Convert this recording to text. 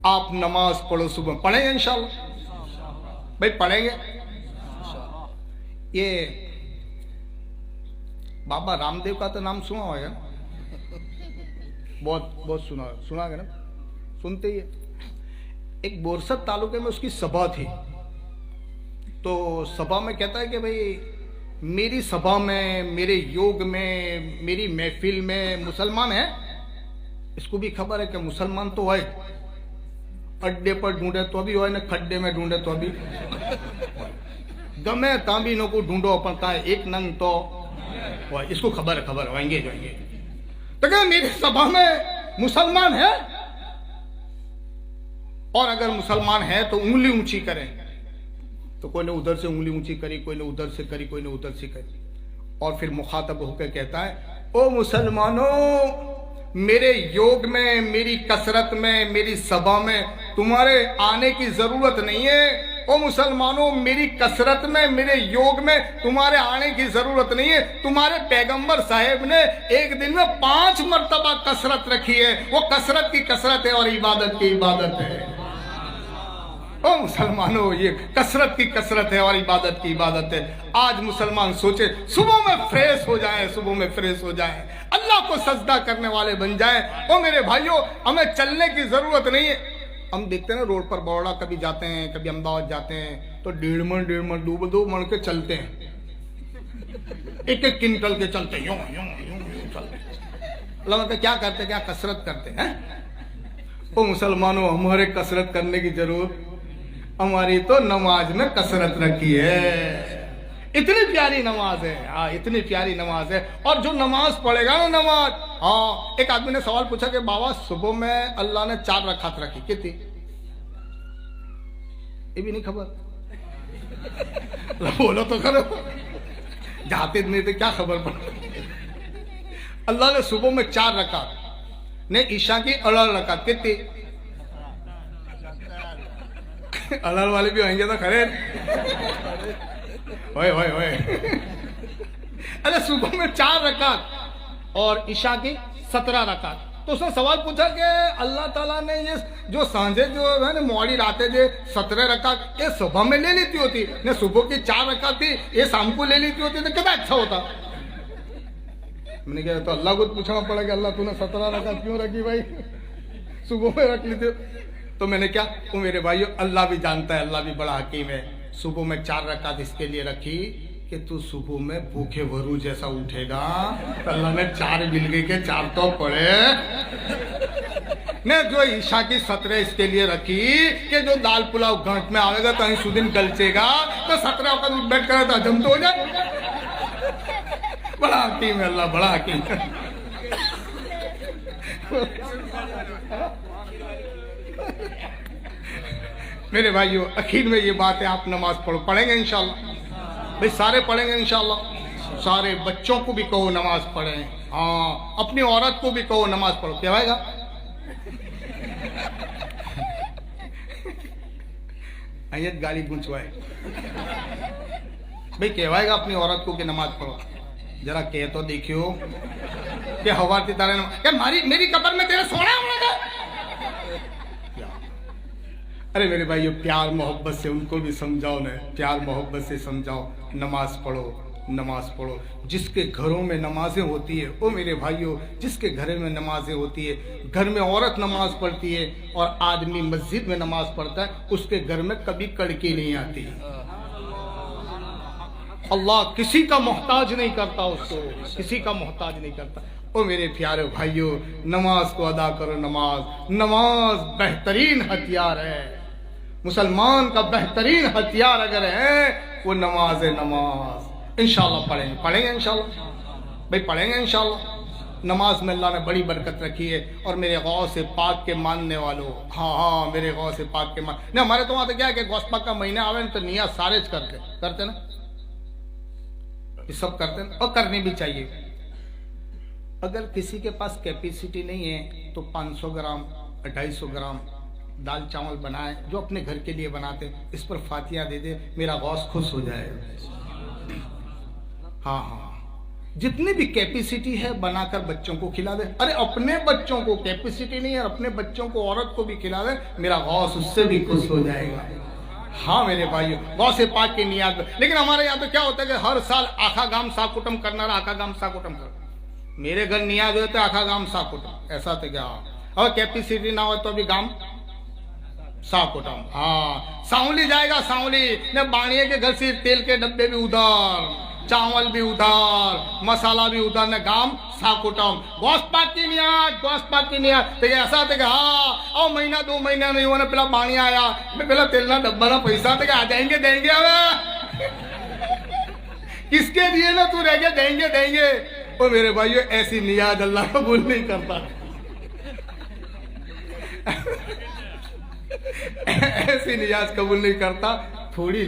आप नमाज पढ़ो, सुबह पढ़ेंगे इंशाल्लाह भाई, पढ़ेंगे। ये बाबा रामदेव का तो नाम सुना होगा ना, बहुत बहुत सुना है ना, सुनते ही है। एक बोरसद तालुके में उसकी सभा थी, तो सभा में कहता है कि भाई मेरी सभा में, मेरे योग में, मेरी महफिल में मुसलमान है। इसको भी खबर है कि मुसलमान तो है, अड्डे पर ढूंढे तो भी हो ना, खड्डे में ढूंढे तो भी गमे तांबी नो को ढूंढो अपन का एक नंग तो इसको खबर होंगे जाएंगे। तो क्या मेरी सभा में मुसलमान है, और अगर मुसलमान है तो उंगली ऊंची करें। तो कोई ने उधर से उंगली ऊंची करी, कोई ने उधर से करी, कोई ने उधर से करी, और फिर मुखातब होकर कहता है, ओ मुसलमानों, मेरे योग में, मेरी कसरत में, मेरी सभा में तुम्हारे आने की जरूरत नहीं है। ओ मुसलमानों, मेरी कसरत में, मेरे योग में तुम्हारे आने की जरूरत नहीं है। तुम्हारे पैगंबर साहेब ने एक दिन में 5 मर्तबा कसरत रखी है, वो कसरत की कसरत है और इबादत की इबादत है। ओ मुसलमानों, ये कसरत की कसरत है और इबादत की इबादत है। आज मुसलमान सोचे सुबह में फ्रेश हो जाएं, सुबह में फ्रेश हो जाएं, अल्लाह को सजदा करने वाले बन जाएं। ओ मेरे भाइयों, हमें चलने की जरूरत नहीं है। हम देखते हैं ना रोड पर, बड़ौदा कभी जाते हैं, कभी अहमदाबाद जाते हैं, तो 1.5 मन 2 मन के चलते हैं, एक क्विंटल के चलते हैं, यूं यूं यूं यूं चलते। अल्लाह क्या करते, क्या कसरत करते हैं? ओ मुसलमानों, हमारे कसरत करने की जरूरत, हमारी तो नमाज में कसरत रखी है। इतनी प्यारी नमाज है, हाँ इतनी प्यारी नमाज है। और जो नमाज पढ़ेगा ना, नमाज, हाँ। एक आदमी ने सवाल पूछा कि बाबा सुबह में अल्लाह ने 4 रकात रखी, कितनी? ये भी नहीं खबर। बोलो तो करो, जाते नहीं तो क्या खबर पड़। अल्लाह ने सुबह में 4 रकात, ने ईशा की 18 रकात, कितनी? अलल वाले भी होंगे तो खरे। ओए अरे सुबह में 4 रकात और ईशा की 17 रकात। तो उसने सवाल पूछा कि अल्लाह ताला ने ये जो सांझे जो है ना, मोड़ी रातें जो 17 रकात ये सुबह में ले लेती होती, ने सुबह की 4 रकात थी, ये शाम को ले लेती होती तो कितना अच्छा होता। मैंने कहा तो अल्लाह को पूछना पड़ेगा, अल्लाह तूने 17 रकात क्यों रखी भाई, सुबह में रख ली थी। तो मैंने क्या, वो मेरे भाइयों अल्लाह भी जानता है, अल्लाह भी बड़ा हकीम है। सुबह में 4 रकात इसके लिए रखी कि तू सुबह में भूखे वरू जैसा उठेगा, तो अल्लाह ने 4 मिल गई के 4 तो पड़े। ने जो ईशा की 17 इसके लिए रखी कि जो दाल पुलाव घाट में आवेगा तो सुदिन गलचेगा, तो 17 वक्त उठ बैठ कर हजम तो हो जाए। बड़ा हकीम है अल्लाह, बड़ा हकीम है। मेरे भाइयों, आखिर में ये बात है, आप नमाज पढ़ेंगे इंशाल्लाह भाई, सारे पढ़ेंगे इंशाल्लाह। सारे बच्चों को भी कहो नमाज पढ़ें, हाँ अपनी औरत को भी कहो नमाज पढ़ो। क्या होगा? आयत गाली गुंचवाए भाई, कहवाएगा अपनी औरत को कि नमाज पढ़ो। जरा कह तो देखियो कि हवा तारे क्या मेरी कब्र में तेरा सोना होगा। अरे मेरे भाइयों, प्यार मोहब्बत से उनको भी समझाओ ना, प्यार मोहब्बत से समझाओ, नमाज पढ़ो, नमाज पढ़ो। जिसके घरों में नमाजें होती है, ओ मेरे भाइयों, जिसके घर में नमाजें होती है, घर में औरत नमाज पढ़ती है और आदमी मस्जिद में नमाज पढ़ता है, उसके घर में कभी कड़की नहीं आती। अल्लाह किसी का मोहताज नहीं करता, उसको किसी का मोहताज नहीं करता। ओ मेरे प्यारे भाइयों, नमाज को अदा करो। नमाज बेहतरीन हथियार है। मुसलमान का बेहतरीन हथियार अगर है वो नमाज है। नमाज इंशाल्लाह पढ़ेंगे इंशाल्लाह भाई, पढ़ेंगे इंशाल्लाह। नमाज में अल्लाह ने बड़ी बरकत रखी है। और मेरे गौ से पाक के मानने वालों, हाँ मेरे गौ से पाक के मान नहीं, हमारे तो वहां तो क्या है कि गौस पाक का महीना आवे तो नियत सारे करते ना, ये सब करते हैं और करनी भी चाहिए। अगर किसी के पास कैपेसिटी नहीं है तो 500 ग्राम 250 ग्राम दाल चावल बनाए, जो अपने घर के लिए बनाते, इस पर फातिया दे दे, मेरा गौस खुश हो जाएगा। हाँ, जितनी भी कैपेसिटी है बनाकर बच्चों को खिला दे। अरे अपने बच्चों को कैपेसिटी नहीं है, अपने बच्चों को औरत को भी खिला दे, मेरा गौस उससे भी खुश हो जाएगा। हाँ मेरे भाइयों, गौसे पाक की नियाज। लेकिन हमारे यहाँ तो क्या होता है कि हर साल आखा गाम साकुटम करना रहा, आखा गाम साकुटम कर। मेरे घर नियाज होते आखा गाम साकुटम, ऐसा तो क्या। और कैपेसिटी ना हो तो अभी गाम साकुटम। हाँ सांवली जाएगा, सांवली ने बाणिये के घर से तेल के डब्बे भी उधर, चावल भी उधर, मसाला भी उधर, ने गाम साकुटम। गोश्त पाक की नियाज, गोश्त पाक की नियाज। तो ऐसा थे कि हाँ और महीना 2 महीना नहीं हुआ ना पहला पानी आया, मैं पहला तेल ना डब्बा ना पैसा थे कि आ जाएंगे देंगे। अब किसके दिए ना तू रह गया, देंगे देंगे। ओ मेरे भाइयों ऐसी नियाज अल्लाह कबूल नहीं करता। ऐसी नियाज कबूल नहीं करता। थोड़ी